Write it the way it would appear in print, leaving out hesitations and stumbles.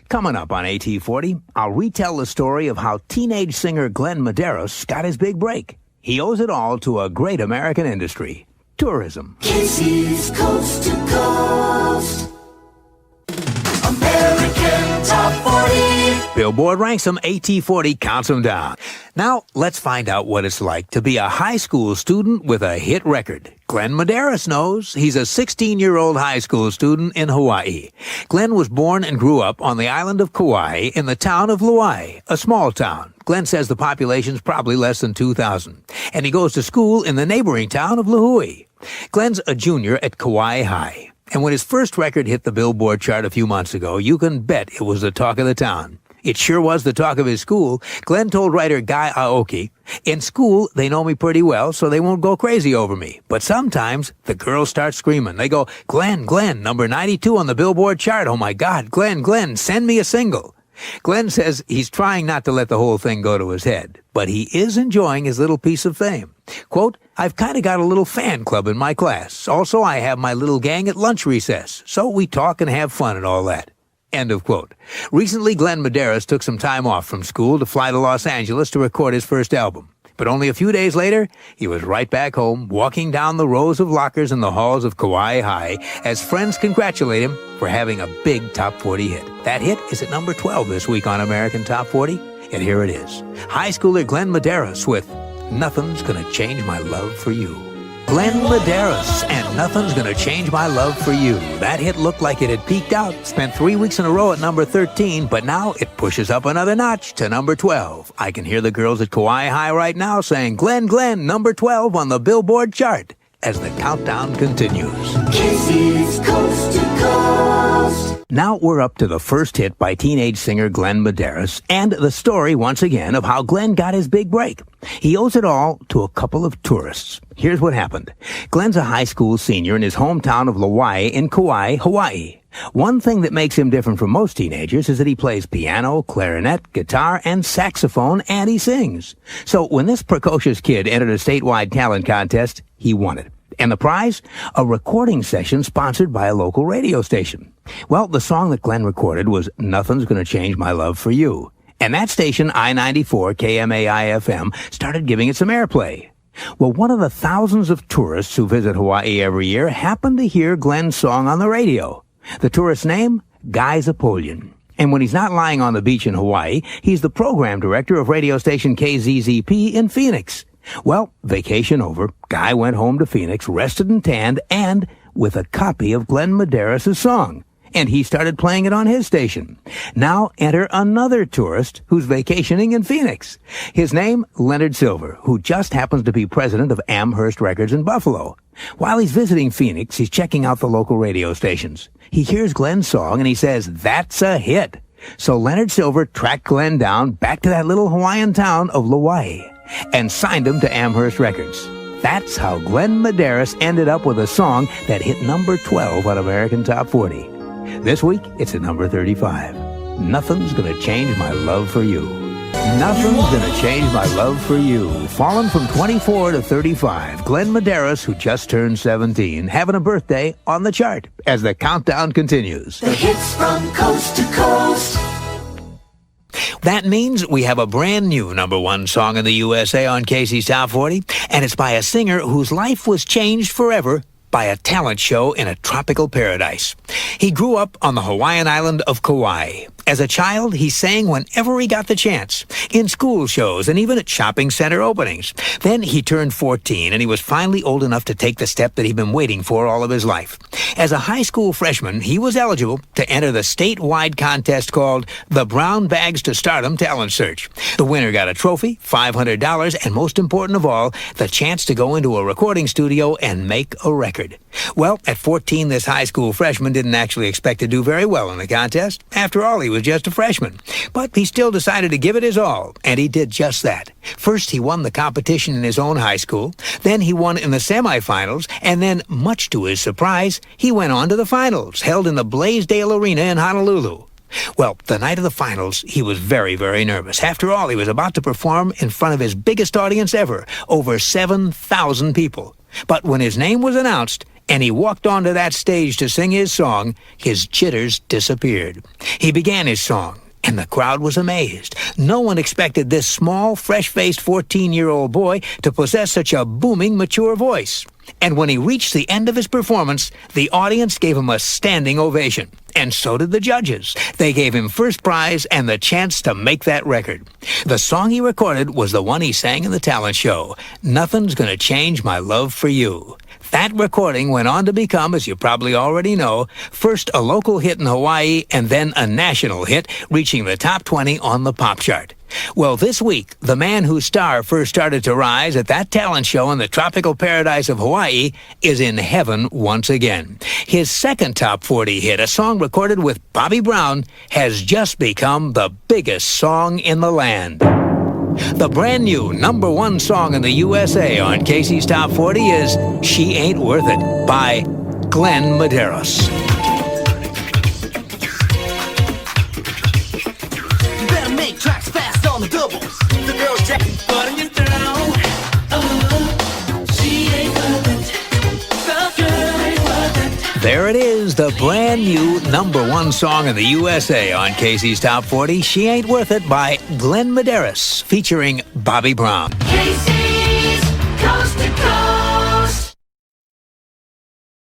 Coming up on AT40, I'll retell the story of how teenage singer Glenn Medeiros got his big break. He owes it all to a great American industry, tourism. Casey's Coast to Coast. American Top 40. Billboard ranks them, AT40 counts them down. Now, let's find out what it's like to be a high school student with a hit record. Glenn Medeiros knows. He's a 16-year-old high school student in Hawaii. Glenn was born and grew up on the island of Kauai in the town of Lihue, a small town. Glenn says the population's probably less than 2,000. And he goes to school in the neighboring town of Lihue. Glenn's a junior at Kauai High. And when his first record hit the Billboard chart a few months ago, you can bet it was the talk of the town. It sure was the talk of his school. Glenn told writer Guy Aoki, "In school, they know me pretty well, so they won't go crazy over me. But sometimes the girls start screaming. They go, 'Glenn, Glenn, number 92 on the Billboard chart. Oh my God, Glenn, Glenn, send me a single.'" Glenn says he's trying not to let the whole thing go to his head, but he is enjoying his little piece of fame. Quote, "I've kind of got a little fan club in my class. Also, I have my little gang at lunch recess, so we talk and have fun and all that." End of quote. Recently, Glenn Medeiros took some time off from school to fly to Los Angeles to record his first album. But only a few days later, he was right back home, walking down the rows of lockers in the halls of Kauai High as friends congratulate him for having a big Top 40 hit. That hit is at number 12 this week on American Top 40, and here it is. High schooler Glenn Medeiros with "Nothing's Gonna Change My Love for You." Glenn Medeiros and "Nothing's Gonna Change My Love for You." That hit looked like it had peaked out, spent 3 weeks in a row at number 13, but now it pushes up another notch to number 12. I can hear the girls at Kauai High right now saying, "Glenn, Glenn, number 12 on the Billboard chart," as the countdown continues. Casey's Coast to Coast. Now we're up to the first hit by teenage singer Glenn Medeiros, and the story, once again, of how Glenn got his big break. He owes it all to a couple of tourists. Here's what happened. Glenn's a high school senior in his hometown of Lihue in Kauai, Hawaii. One thing that makes him different from most teenagers is that he plays piano, clarinet, guitar, and saxophone, and he sings. So when this precocious kid entered a statewide talent contest, he won it. And the prize? A recording session sponsored by a local radio station. Well, the song that Glenn recorded was "Nothing's Gonna Change My Love for You." And that station, I-94 KMAI-FM, started giving it some airplay. Well, one of the thousands of tourists who visit Hawaii every year happened to hear Glenn's song on the radio. The tourist's name? Guy Zapolian. And when he's not lying on the beach in Hawaii, he's the program director of radio station KZZP in Phoenix. Well, vacation over, Guy went home to Phoenix, rested and tanned, and with a copy of Glenn Medeiros' song. And he started playing it on his station. Now enter another tourist who's vacationing in Phoenix. His name, Leonard Silver, who just happens to be president of Amherst Records in Buffalo. While he's visiting Phoenix, he's checking out the local radio stations. He hears Glenn's song and he says, "That's a hit." So Leonard Silver tracked Glenn down back to that little Hawaiian town of Lihue and signed him to Amherst Records. That's how Glenn Medeiros ended up with a song that hit number 12 on American Top 40. This week, it's at number 35. "Nothing's Gonna Change My Love for You." Nothing's Gonna Change My Love for You. Fallen from 24 to 35. Glenn Medeiros, who just turned 17, having a birthday on the chart as the countdown continues. The hits from coast to coast. That means we have a brand new number one song in the USA on Casey's Top 40, and it's by a singer whose life was changed forever by a talent show in a tropical paradise. He grew up on the Hawaiian island of Kauai. As a child, he sang whenever he got the chance, in school shows and even at shopping center openings. Then he turned 14, and he was finally old enough to take the step that he'd been waiting for all of his life. As a high school freshman, he was eligible to enter the statewide contest called the Brown Bags to Stardom Talent Search. The winner got a trophy, $500, and most important of all, the chance to go into a recording studio and make a record. Well, at 14, this high school freshman didn't actually expect to do very well in the contest. After all, he was just a freshman. But he still decided to give it his all, and he did just that. First, he won the competition in his own high school. Then he won in the semifinals, and then, much to his surprise, he went on to the finals, held in the Blaisdell Arena in Honolulu. Well, the night of the finals, he was very, very nervous. After all, he was about to perform in front of his biggest audience ever, over 7,000 people. But when his name was announced, and he walked onto that stage to sing his song, his jitters disappeared. He began his song, and the crowd was amazed. No one expected this small, fresh-faced 14-year-old boy to possess such a booming, mature voice. And when he reached the end of his performance, the audience gave him a standing ovation. And so did the judges. They gave him first prize and the chance to make that record. The song he recorded was the one he sang in the talent show, "Nothing's Gonna Change My Love for You." That recording went on to become, as you probably already know, first a local hit in Hawaii and then a national hit, reaching the top 20 on the pop chart. Well, this week, the man whose star first started to rise at that talent show in the tropical paradise of Hawaii is in heaven once again. His second top 40 hit, a song recorded with Bobby Brown, has just become the biggest song in the land. The brand new #1 song in the USA on Casey's Top 40 is "She Ain't Worth It" by Glenn Medeiros. You better make tracks fast on the doubles. The girl's checking, putting you down. She ain't worth it. The girl ain't worth it. There it is, the brand new #1 song in the USA on Casey's Top 40, "She Ain't Worth It" by Glenn Medeiros, featuring Bobby Brown. Casey's Coast to Coast.